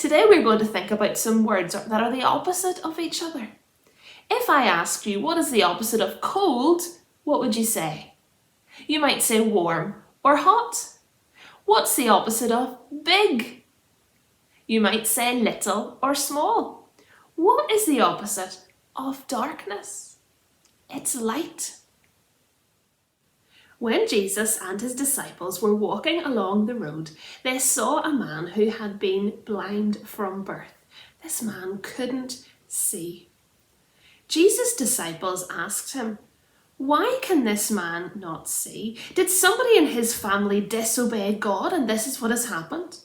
Today we're going to think about some words that are the opposite of each other. If I asked you what is the opposite of cold, what would you say? You might say warm or hot. What's the opposite of big? You might say little or small. What is the opposite of darkness? It's light. When Jesus and his disciples were walking along the road, they saw a man who had been blind from birth. This man couldn't see. Jesus' disciples asked him, "Why can this man not see? Did somebody in his family disobey God and this is what has happened?"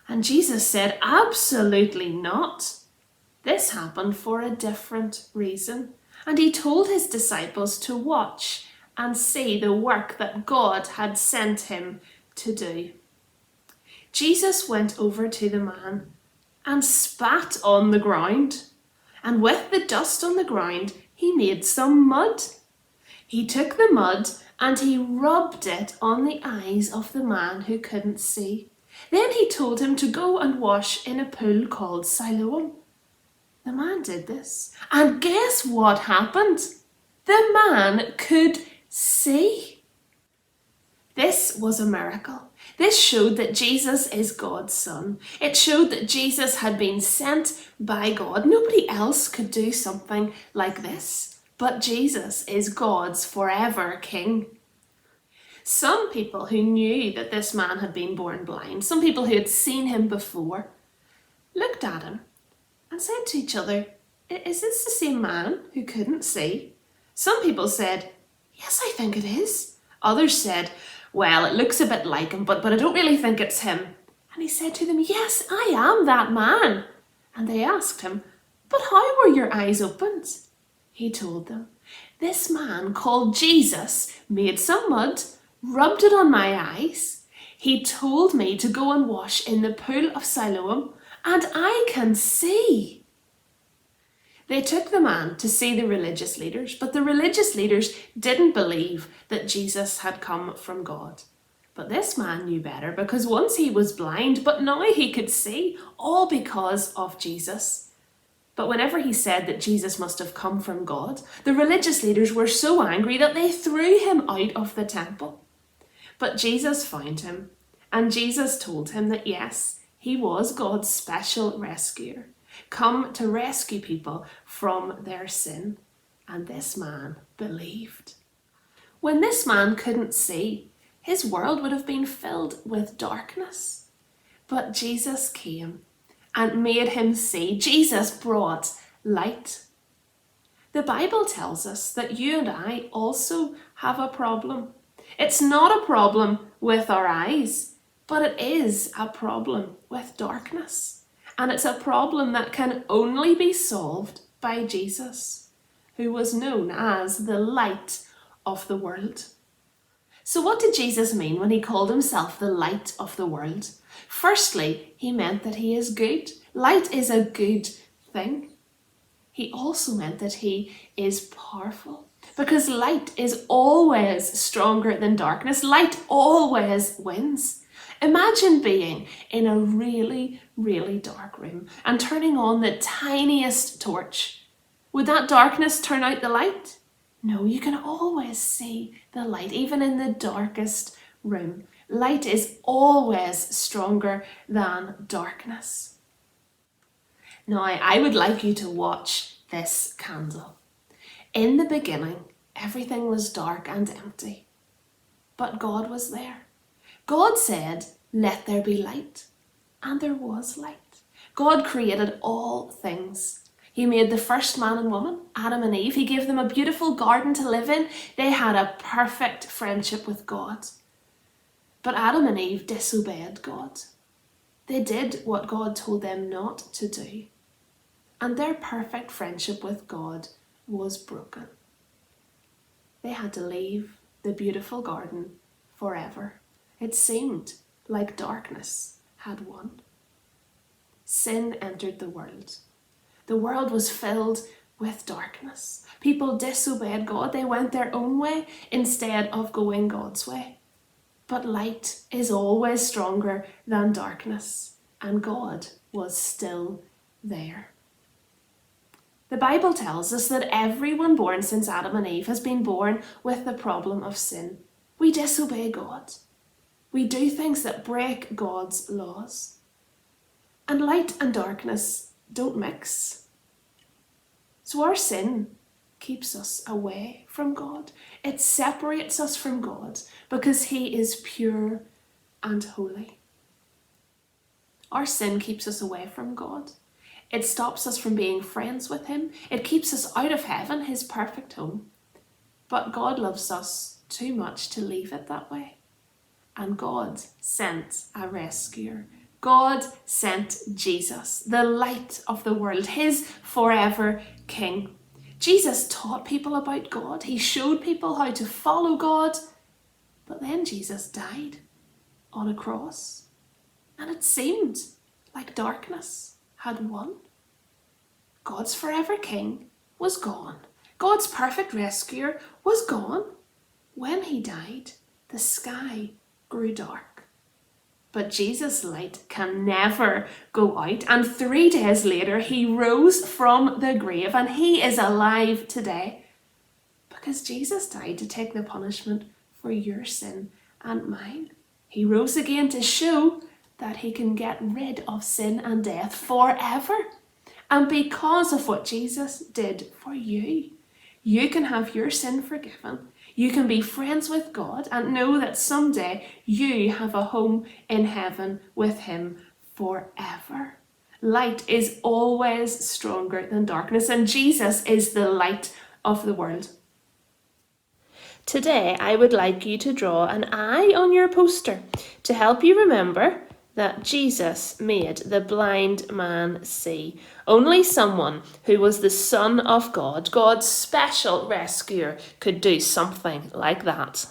And Jesus said, "Absolutely not. This happened for a different reason." And he told his disciples to watch and see the work that God had sent him to do. Jesus went over to the man and spat on the ground. And with the dust on the ground, he made some mud. He took the mud and he rubbed it on the eyes of the man who couldn't see. Then he told him to go and wash in a pool called Siloam. The man did this. And guess what happened? The man could see. This was a miracle. This showed that Jesus is God's son. It showed that Jesus had been sent by God. Nobody else could do something like this, but Jesus is God's forever king. Some people who knew that this man had been born blind, some people who had seen him before, looked at him and said to each other, "Is this the same man who couldn't see?" Some people said, "Yes, I think it is." Others said, "Well, it looks a bit like him, but I don't really think it's him." And he said to them, "Yes, I am that man." And they asked him, "But how were your eyes opened?" He told them, "This man called Jesus made some mud, rubbed it on my eyes. He told me to go and wash in the pool of Siloam, and I can see." They took the man to see the religious leaders, but the religious leaders didn't believe that Jesus had come from God. But this man knew better, because once he was blind, but now he could see, all because of Jesus. But whenever he said that Jesus must have come from God, the religious leaders were so angry that they threw him out of the temple. But Jesus found him, and Jesus told him that yes, he was God's special rescuer, come to rescue people from their sin. And this man believed. When this man couldn't see, his world would have been filled with darkness. But Jesus came and made him see. Jesus brought light. The Bible tells us that you and I also have a problem. It's not a problem with our eyes, but it is a problem with darkness. And it's a problem that can only be solved by Jesus, who was known as the light of the world. So what did Jesus mean when he called himself the light of the world? Firstly, he meant that he is good. Light is a good thing. He also meant that he is powerful, because light is always stronger than darkness. Light always wins. Imagine being in a really, really dark room and turning on the tiniest torch. Would that darkness turn out the light? No, you can always see the light, even in the darkest room. Light is always stronger than darkness. Now, I would like you to watch this candle. In the beginning, everything was dark and empty, but God was there. God said, "Let there be light," and there was light. God created all things. He made the first man and woman, Adam and Eve. He gave them a beautiful garden to live in. They had a perfect friendship with God. But Adam and Eve disobeyed God. They did what God told them not to do. And their perfect friendship with God was broken. They had to leave the beautiful garden forever. It seemed like darkness had won. Sin entered the world. The world was filled with darkness. People disobeyed God. They went their own way instead of going God's way. But light is always stronger than darkness, and God was still there. The Bible tells us that everyone born since Adam and Eve has been born with the problem of sin. We disobey God. We do things that break God's laws. And light and darkness don't mix. So our sin keeps us away from God. It separates us from God because He is pure and holy. Our sin keeps us away from God. It stops us from being friends with Him. It keeps us out of heaven, His perfect home. But God loves us too much to leave it that way. And God sent a rescuer. God sent Jesus, the light of the world, His forever King. Jesus taught people about God. He showed people how to follow God. But then Jesus died on a cross. And it seemed like darkness had won. God's forever King was gone. God's perfect rescuer was gone. When He died, the sky grew dark. But Jesus' light can never go out. And 3 days later, He rose from the grave, and He is alive today. Because Jesus died to take the punishment for your sin and mine. He rose again to show that He can get rid of sin and death forever. And because of what Jesus did for you, you can have your sin forgiven. You can be friends with God and know that someday you have a home in heaven with Him forever. Light is always stronger than darkness, and Jesus is the light of the world. Today, I would like you to draw an eye on your poster to help you remember that Jesus made the blind man see. Only someone who was the Son of God, God's special rescuer, could do something like that.